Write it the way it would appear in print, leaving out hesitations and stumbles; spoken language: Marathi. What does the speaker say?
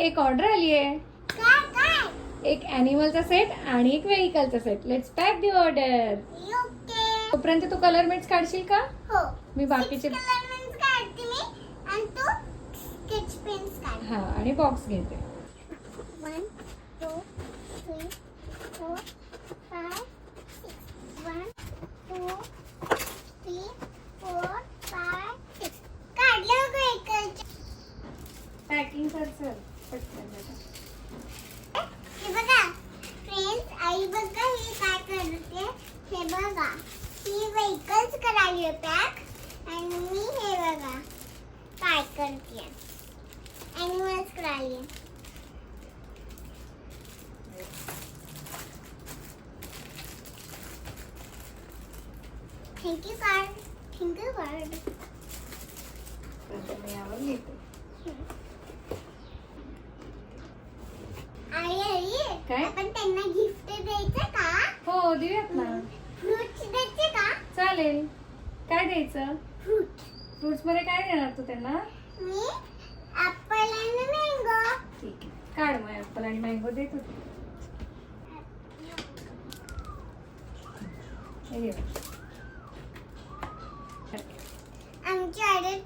एक ऑर्डर आली आहे. काय काय एक ॲनिमलचा सेट आणि एक व्हेकलचा set. Let's pack the order. Okay तोपर्यंत तू कलर मेट्स काढशील का? हो मी बाकीचे कलर पेन्स काढते मी आणि तू स्केच पेन्स काढ. हा आणि बॉक्स घेते. 1 2 3 4 5 6 1 2 3 4 5 6 काढलं गं एकच. पॅकिंग कर सर पटकन बेटा. हे बघा फ्रेंड्स, आई बघा हे काय करते. हे बघा ही व्हेकल्स करायला पॅक आणि मी हे बघा काय करते ॲनिमल्स करायला. Thank you card. Thank you card. मी यावर लिहिते. आई आई काय? आपण त्यांना गिफ्ट द्यायचं का? हो देऊयात ना. फ्रुट्स द्यायचे का? चालेल. काय द्यायचं? फ्रूट. फ्रुट्स मध्ये काय देणार तू त्यांना? मी ऍपल आणि मँगो. ठीक आहे. काढ मग ऍपल आणि मँगो दे तू. हे घे. आमची ऑर्डर